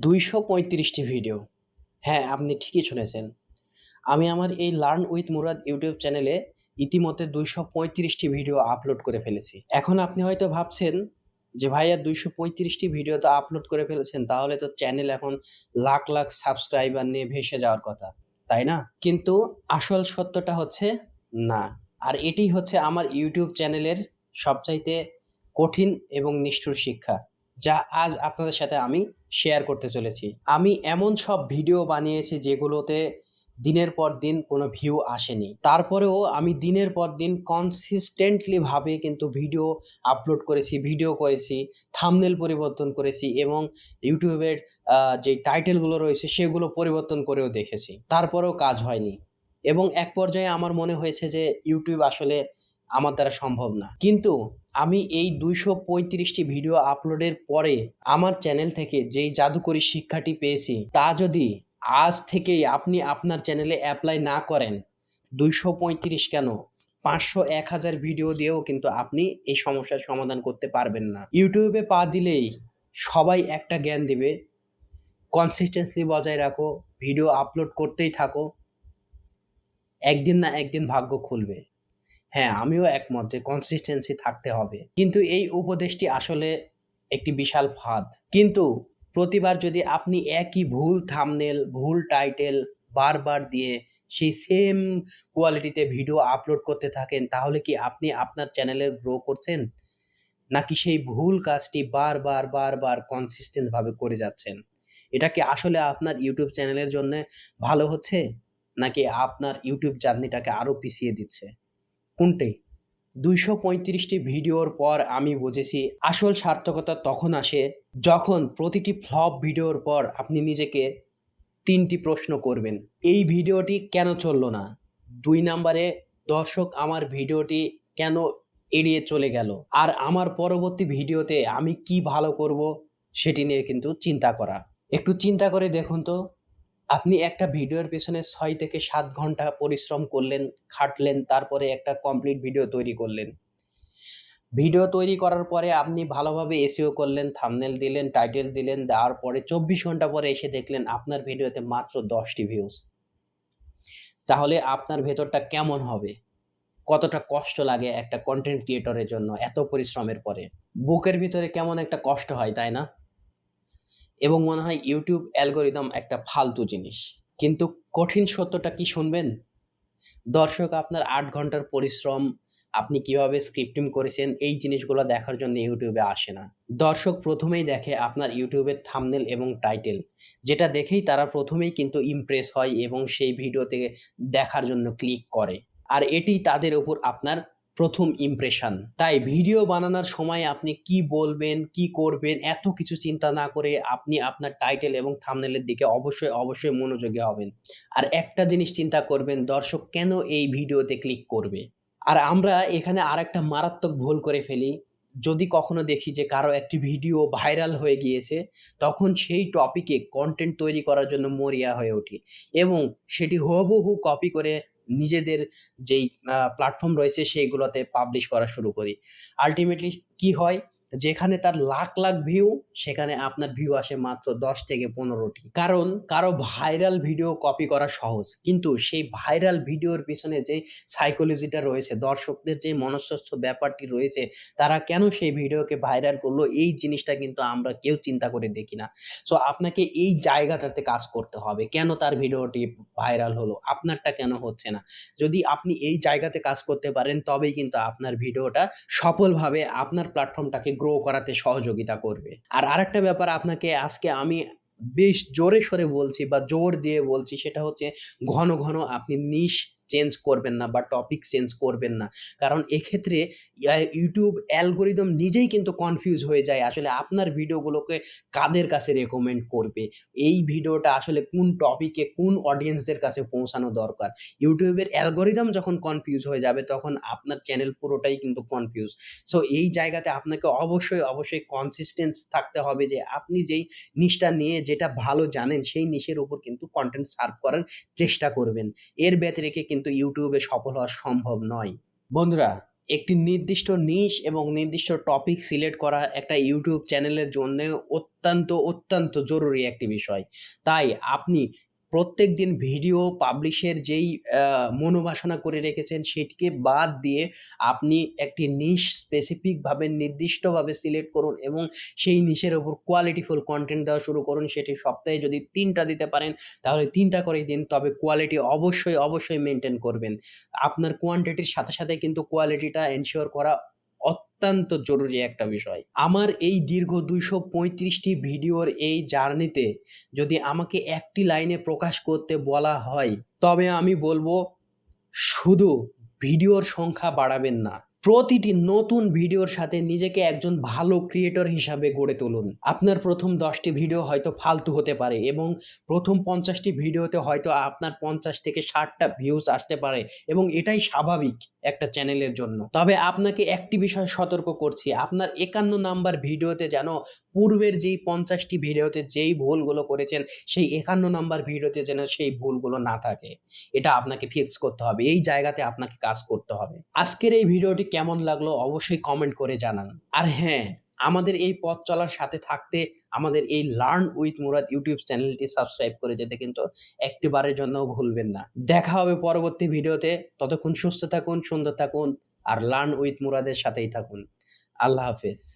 ২৩৫টি video. হ্যাঁ, আপনি ঠিকই শুনেছেন। আমি আমার এই লার্ন উইথ মুরাদ ইউটিউব চ্যানেলে ইতিমধ্যে ২৩৫টি ভিডিও আপলোড করে ফেলেছি। এখন আপনি হয়তো ভাবছেন যে, "ভাইয়া ২৩৫টি ভিডিও তো আপলোড করে ফেলেছেন, তাহলে তো চ্যানেল এখন লাখ, লাখ সাবস্ক্রাইবার নিয়ে ভেসে যাওয়ার কথা, তাই না?" কিন্তু আসল সত্যটা হচ্ছে না। আর এটিই হচ্ছে আমার ইউটিউব চ্যানেলের সবচাইতে কঠিন এবং নিষ্ঠুর শিক্ষা, যা আজ আপনাদের সাথে আমি শেয়ার করতে চলেছি। আমি এমন সব ভিডিও বানিয়েছি যেগুলোতে দিনের পর দিন কোনো ভিউ আসেনি। তারপরেও আমি দিনের পর দিন কনসিস্টেন্টলি ভাবে কিন্তু ভিডিও আপলোড করেছি, ভিডিও করেছি, থাম্বনেল পরিবর্তন করেছি এবং ইউটিউবের যে টাইটেলগুলো রয়েছে সেগুলো পরিবর্তন করেও দেখেছি। তারপরেও কাজ হয়নি এবং এক পর্যায়ে আমার মনে হয়েছে যে ইউটিউব আসলে আমার দ্বারা সম্ভব না। কিন্তু আমি এই ২৩৫টি ভিডিও আপলোডের পরে আমার চ্যানেল থেকে যেই জাদুকরী শিক্ষাটি পেয়েছি, তা যদি আজ থেকেই আপনি আপনার চ্যানেলে এপ্লাই না করেন, ২৩৫ কেন ৫০০, ১,০০০ ভিডিও দিয়েও কিন্তু আপনি এই সমস্যার সমাধান করতে পারবেন না। ইউটিউবে পা দিলেই সবাই একটা জ্ঞান দিবে, কনসিস্টেন্সি বজায় রাখো, ভিডিও আপলোড করতেই থাকো। একদিন না একদিন ভাগ্য খুলবে। হ্যাঁ, আমিও একমত যে কনসিস্টেন্সি থাকতে হবে। কিন্তু এই উপদেশটি আসলে একটি বিশাল ফাঁদ। কিন্তু প্রতিবার যদি আপনি একই ভুল থাম্বনেল, ভুল টাইটেল বারবার দিয়ে সেই সেম কোয়ালিটিতে ভিডিও আপলোড করতে থাকেন, তাহলে কি আপনি আপনার চ্যানেলের গ্রো করছেন? নাকি সেই ভুল কাজটি বারবার, বারবার কনসিস্টেন্ট ভাবে করে যাচ্ছেন? এটা কি আসলে আপনার ইউটিউব চ্যানেলের জন্যে ভালো হচ্ছে? নাকি আপনার ইউটিউব জার্নিটাকে আরো পিছিয়ে দিচ্ছে? কোনটি? ২৩৫টি ভিডিওর পর আমি বুঝেছি আসল সার্থকতা তখন আসে যখন প্রতিটি ফ্লপ ভিডিওর পর আপনি নিজেকে ৩টি প্রশ্ন করবেন। এই ভিডিওটি কেন চলল না? ২ নাম্বারে দর্শক আমার ভিডিওটি কেন এড়িয়ে চলে গেল? আর আমার পরবর্তী ভিডিওতে আমি কি ভালো করব সেটি নিয়ে কিন্তু চিন্তা করা। একটু চিন্তা করে দেখুন তো, আপনি একটা ভিডিওর পেছনে ৬ থেকে ৭ ঘন্টা পরিশ্রম করলেন, খাটলেন, তারপরে একটা কমপ্লিট ভিডিও তৈরি করলেন। ভিডিও তৈরি করার পরে আপনি ভালোভাবে এসইও করলেন, থাম্বনেল দিলেন, টাইটেল দিলেন, দেওয়ার পরে ২৪ ঘন্টা পরে এসে দেখলেন আপনার ভিডিওতে মাত্র ১০ টি ভিউজ। তাহলে আপনার ভেতরটা কেমন হবে? কতটা কষ্ট লাগে একটা কনটেন্ট ক্রিয়েটরের জন্য এত পরিশ্রমের পরে? বুকের ভিতরে কেমন একটা কষ্ট হয়, তাই না? এবং মনে হয় YouTube অ্যালগরিদম একটা ফালতু জিনিস। কিন্তু কঠিন সত্যটা কি শুনবেন? দর্শক আপনার ৮ ঘন্টার পরিশ্রম, আপনি কিভাবে স্ক্রিপ্টিং করেছেন এই জিনিসগুলো দেখার জন্য YouTube এ আসে না। দর্শক ১ম এই দেখে আপনার YouTube এর থাম্বনেল এবং টাইটেল। যেটা দেখেই তারা ১ম এই কিন্তু ইমপ্রেস হয় এবং সেই ভিডিওতে দেখার জন্য ক্লিক করে। আর এটিই তাদের উপর আপনার ১ম ইমপ্রেশন। তাই ভিডিও বানানোর সময় আপনি কি বলবেন, কি করবেন এত কিছু চিন্তা না করে আপনি আপনার টাইটেল এবং থাম্বনেলের দিকে অবশ্যই, অবশ্যই মনোযোগী হবেন। আর একটা জিনিস চিন্তা করবেন, দর্শক কেন এই ভিডিওতে ক্লিক করবে? আর আমরা এখানে আরেকটা মারাত্মক ভুল করে ফেলি। যদি কখনো দেখি যে কারো একটি ভিডিও ভাইরাল হয়ে গিয়েছে, তখন সেই টপিকে কনটেন্ট তৈরি করার জন্য মরিয়া হয়ে উঠি এবং সেটি হুবহু কপি করে নিজেদের যেই প্ল্যাটফর্ম রয়েছে সেইগুলোতে পাবলিশ করা শুরু করি। আল্টিমেটলি কি হয়? যেখানে তার লাখ, লাখ ভিউ, সেখানে আপনার ভিউ আসে মাত্র ১০ থেকে ১৫ টি। কারণ কারো ভাইরাল ভিডিও কপি করা সহজ। কিন্তু সেই ভাইরাল ভিডিওর পেছনে যে সাইকোলজিটা রয়েছে, দর্শকদের যে মনস্তত্ত্ব ব্যাপারটি রয়েছে, তারা কেন সেই ভিডিওকে ভাইরাল করলো এই জিনিসটা কিন্তু আমরা কেউ চিন্তা করে দেখি না। সো আপনাকে এই জায়গাটাতে কাজ করতে হবে। কেন তার ভিডিওটি ভাইরাল হলো? আপনারটা কেন হচ্ছে না? যদি আপনি এই জায়গাতে কাজ করতে পারেন তবেই কিন্তু আপনার ভিডিওটা সফলভাবে আপনার প্ল্যাটফর্মটাকে গ্রো করাতে সহযোগিতা করবে। আর আরেকটা ব্যাপার আপনাকে আজকে আমি বেশ জোরে সোরে বলছি বা জোর দিয়ে বলছি, সেটা হচ্ছে ঘন, ঘন আপনি নিশ চেঞ্জ করবেন না বা টপিক চেঞ্জ করবেন না। কারণ এক্ষেত্রে YouTube অ্যালগরিদম নিজেই কিন্তু কনফিউজ হয়ে যায় আসলে আপনার ভিডিওগুলোকে কাদের কাছে রেকমেন্ড করবে। এই ভিডিওটা আসলে কোন টপিকে কোন অডিয়েন্সদের কাছে পৌঁছানো দরকার। YouTube এর অ্যালগরিদম যখন কনফিউজ হয়ে যাবে তখন আপনার চ্যানেল পুরোটাই কিন্তু কনফিউজ। সো এই জায়গাতে আপনাকে অবশ্যই, অবশ্যই কনসিস্টেন্স থাকতে হবে যে আপনি যেই নিশটা নিয়ে যেটা ভালো জানেন সেই নিশের উপর কিন্তু কনটেন্ট সার্ভ করার চেষ্টা করবেন। এর ব্যতিরেকে কিন্তু YouTube এ সফল হওয়া সম্ভব নয়। বন্ধুরা, একটি নির্দিষ্ট নিশ এবং নির্দিষ্ট টপিক সিলেক্ট করা একটা ইউটিউব চ্যানেলের জন্যে অত্যন্ত জরুরি একটি বিষয়। তাই আপনি প্রত্যেকদিন ভিডিও পাবলিশের যেই মনোবাসনা করে রেখেছেন সেটিকে বাদ দিয়ে আপনি একটি নিশ স্পেসিফিকভাবে নির্দিষ্টভাবে সিলেক্ট করুন এবং সেই নিশের উপর কোয়ালিটিফুল কনটেন্ট দেওয়া শুরু করুন। সেটি সপ্তাহে যদি ৩ টা দিতে পারেন তাহলে ৩ টা করেই দিন। তবে কোয়ালিটি অবশ্যই মেইনটেইন করবেন। আপনার কোয়ান্টিটির সাথে কিন্তু কোয়ালিটিটা এনশিওর করা অত্যন্ত জরুরি একটা বিষয়। আমার এই দীর্ঘ ২৩৫ টি ভিডিওর এই জার্নিতে যদি আমাকে একটি লাইনে প্রকাশ করতে বলা হয়, তবে আমি বলব শুধু ভিডিওর সংখ্যা বাড়াবেন না। প্রতিটি নতুন ভিডিওর সাথে নিজেকে একজন ভালো ক্রিয়েটর হিসাবে গড়ে তুলুন। আপনার ১ম ১০ টি ভিডিও হয়তো ফালতু হতে পারে এবং ১ম ৫০ টি ভিডিওতে হয়তো আপনার ৫০ থেকে ৬০ টা ভিউজ আসতে পারে এবং এটাই স্বাভাবিক একটা চ্যানেলের জন্য। তবে আপনাকে একটি বিষয় সতর্ক করছি, আপনার ৫১ নাম্বার ভিডিওতে যেন পূর্বের যেই ৫০ টি ভিডিওতে যেই ভুলগুলো করেছেন, সেই ৫১ নাম্বার ভিডিওতে যেন সেই ভুলগুলো না থাকে। এটা আপনাকে ফিক্স করতে হবে। এই জায়গাতে আপনাকে কাজ করতে হবে। আজকের এই ভিডিওটি কেমন লাগলো অবশ্যই কমেন্ট করে জানান। আর হ্যাঁ, আমাদের এই পথ চলার সাথে থাকতে আমাদের এই লার্ন উইথ মুরাদ ইউটিউব চ্যানেলটি সাবস্ক্রাইব করে যেতে কিন্তু একটি বারের জন্যও ভুলবেন না। দেখা হবে পরবর্তী ভিডিওতে। ততক্ষণ সুস্থ থাকুন, সুন্দর থাকুন আর লার্ন উইথ মুরাদের সাথেই থাকুন। আল্লাহ হাফেজ।